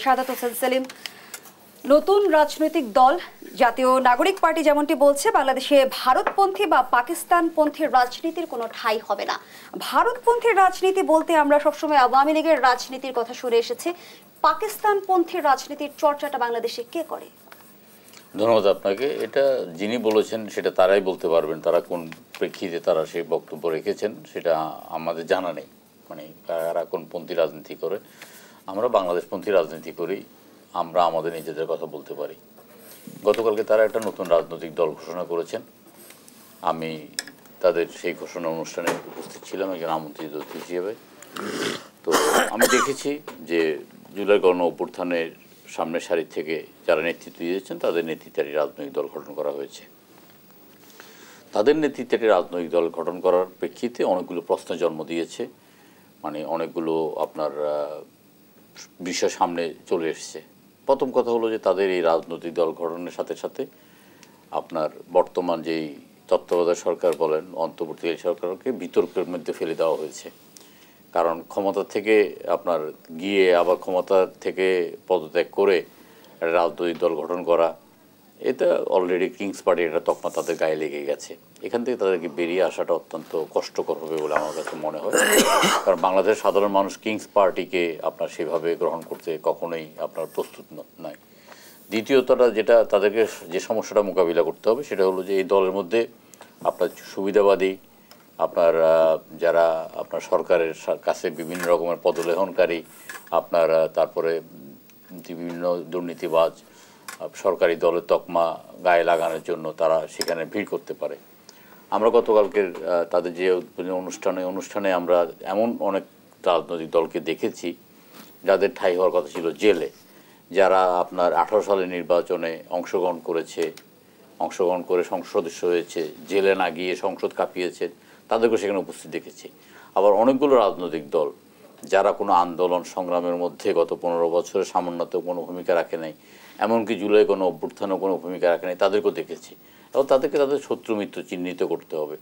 সাদাত হোসেন সেলিম, নতুন রাজনৈতিক দল জাতীয় নাগরিক পার্টি যেমনটি বলছে বাংলাদেশে ভারতপন্থী বা পাকিস্তানপন্থী রাজনীতির কোনো ঠাঁই হবে না। ভারতপন্থী রাজনীতি বলতে আমরা সবসময় আওয়ামী লীগের রাজনীতির কথা শুনে এসেছি। পাকিস্তানপন্থী রাজনীতির চর্চাটা বাংলাদেশে কে করে? ধন্যবাদ আপনাকে। এটা যিনি বলেছেন সেটা তারাই বলতে পারবেন, তারা কোন প্রেক্ষিতে তারা সেই বক্তব্য রেখেছেন সেটা আমাদের জানা নেই। মানে তারা কোন পন্থী রাজনীতি করে, আমরা বাংলাদেশপন্থী রাজনীতি করি, আমরা আমাদের নিজেদের কথা বলতে পারি। গতকালকে তারা একটা নতুন রাজনৈতিক দল ঘোষণা করেছেন। আমি তাদের সেই ঘোষণা অনুষ্ঠানে উপস্থিত ছিলাম একজন আমন্ত্রিত অতিথি হিসেবে। তো আমি দেখেছি যে জুলাই গণ অভ্যুত্থানের সামনের সারি থেকে যারা নেতৃত্ব দিয়েছেন তাদের নেতৃত্বে রাজনৈতিক দল গঠন করা হয়েছে। তাদের নেতৃত্বে রাজনৈতিক দল গঠন করার প্রেক্ষিতে অনেকগুলো প্রশ্নের জন্ম দিয়েছে। মানে অনেকগুলো আপনার বিষয় সামনে চলে এসছে। প্রথম কথা হলো যে তাদের এই রাজনৈতিক দল গঠনের সাথে সাথে আপনার বর্তমান যেই তত্ত্বাবধায়ক সরকার বলেন, অন্তর্বর্তীকালীন সরকারকে বিতর্কের মধ্যে ফেলে দেওয়া হয়েছে। কারণ ক্ষমতা থেকে আপনার গিয়ে আবার ক্ষমতা থেকে পদত্যাগ করে রাজনৈতিক দল গঠন করা, এটা অলরেডি কিংস পার্টির একটা তকমা তাদের গায়ে লেগে গেছে। এখান থেকে তাদেরকে বেরিয়ে আসাটা অত্যন্ত কষ্টকর হবে বলে আমার কাছে মনে হয়। কারণ বাংলাদেশের সাধারণ মানুষ কিংস পার্টিকে আপনার সেভাবে গ্রহণ করতে কখনোই আপনার প্রস্তুত নয়। দ্বিতীয়তটা যেটা তাদেরকে যে সমস্যাটা মোকাবিলা করতে হবে সেটা হলো যে এই দলের মধ্যে আপনার সুবিধাবাদী আপনার যারা আপনার সরকারের কাছে বিভিন্ন রকমের পদলেহনকারী আপনার তারপরে বিভিন্ন দুর্নীতিবাজ সরকারি দলের তকমা গায়ে লাগানোর জন্য তারা সেখানে ভিড় করতে পারে। আমরা গতকালকের তাদের যে অনুষ্ঠানে আমরা এমন অনেক রাজনৈতিক দলকে দেখেছি যাদের ঠাঁই হওয়ার কথা ছিল জেলে, যারা আপনার 18 সালের নির্বাচনে অংশগ্রহণ করে সংসদ সদস্য হয়েছে, জেলে না গিয়ে সংসদ কাঁপিয়েছে, তাদেরকে সেখানে উপস্থিত দেখেছি। আবার অনেকগুলো রাজনৈতিক দল যারা কোনো আন্দোলন সংগ্রামের মধ্যে গত 15 বছরে সামান্যতেও কোনো ভূমিকা রাখে নাই, এমনকি জুলাই কোনো অভ্যুত্থানেও কোনো ভূমিকা রাখে নাই, তাদেরকেও দেখেছি। এবং তাদেরকে তাদের শত্রু মিত্র চিহ্নিত করতে হবে।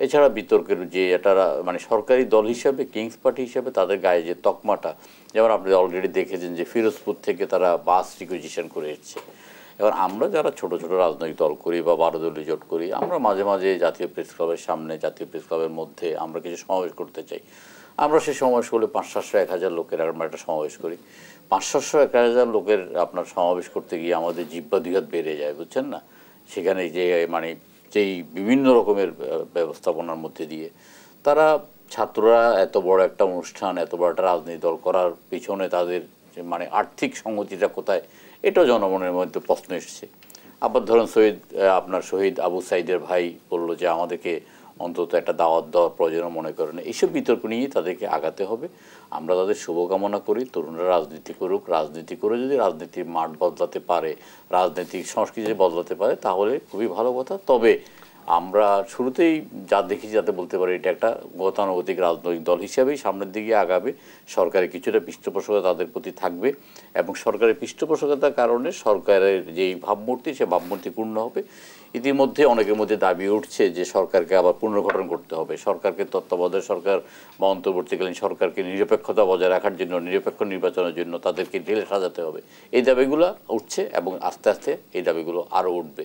এছাড়া বিতর্কের যে এটা মানে সরকারি দল হিসাবে কিংস পার্টি হিসাবে তাদের গায়ে যে তকমাটা, যেমন আপনি অলরেডি দেখেছেন যে ফিরোজপুর থেকে তারা বাস রিকুইজিশন করে এসছে। এবার আমরা যারা ছোট ছোট রাজনৈতিক দল করি বা 12 দলীয় জোট করি, আমরা মাঝে মাঝে জাতীয় প্রেস ক্লাবের সামনে, জাতীয় প্রেস ক্লাবের মধ্যে আমরা কিছু সমাবেশ করতে চাই। আমরা সেই সমাবেশ করলে 500-700-1000 লোকের আমরা একটা সমাবেশ করি। 500-1000 লোকের আপনার সমাবেশ করতে গিয়ে আমাদের জিহ্বা 2 হাত বেড়ে যায়, বুঝছেন না? সেখানে যে মানে যেই বিভিন্ন রকমের ব্যবস্থাপনার মধ্যে দিয়ে তারা ছাত্ররা এত বড় একটা অনুষ্ঠান, এত বড় একটা রাজনৈতিক দল করার পিছনে তাদের মানে আর্থিক সংগতিটা কোথায়, এটাও জনগণের মধ্যে প্রশ্ন এসছে। আবার ধরুন শহীদ আবু সাইদের ভাই বললো যে আমাদেরকে অন্তত একটা দাওয়াত দেওয়ার প্রয়োজন মনে করেন। এইসব বিতর্ক নিয়ে তাদেরকে আগাতে হবে। আমরা তাদের শুভকামনা করি, তরুণরা রাজনীতি করুক, রাজনীতি করে যদি রাজনীতির মাঠ বদলাতে পারে, রাজনৈতিক সংস্কৃতি বদলাতে পারে তাহলে খুবই ভালো কথা। তবে আমরা শুরুতেই যা দেখেছি যাতে বলতে পারি এটা একটা গতানুগতিক রাজনৈতিক দল হিসাবেই সামনের দিকে আগাবে। সরকারের কিছুটা পৃষ্ঠপোষকতা তাদের প্রতি থাকবে এবং সরকারের পৃষ্ঠপোষকতার কারণে সরকারের যেই ভাবমূর্তি সে ভাবমূর্তি পূর্ণ হবে। ইতিমধ্যে অনেকের মধ্যে দাবি উঠছে যে সরকারকে আবার পুনর্গঠন করতে হবে, সরকারকে তত্ত্বাবধায়ক সরকার বা অন্তর্বর্তীকালীন সরকারকে নিরপেক্ষতা বজায় রাখার জন্য, নিরপেক্ষ নির্বাচনের জন্য তাদেরকে ঢেলে সাজাতে হবে। এই দাবিগুলো উঠছে এবং আস্তে আস্তে এই দাবিগুলো আরও উঠবে।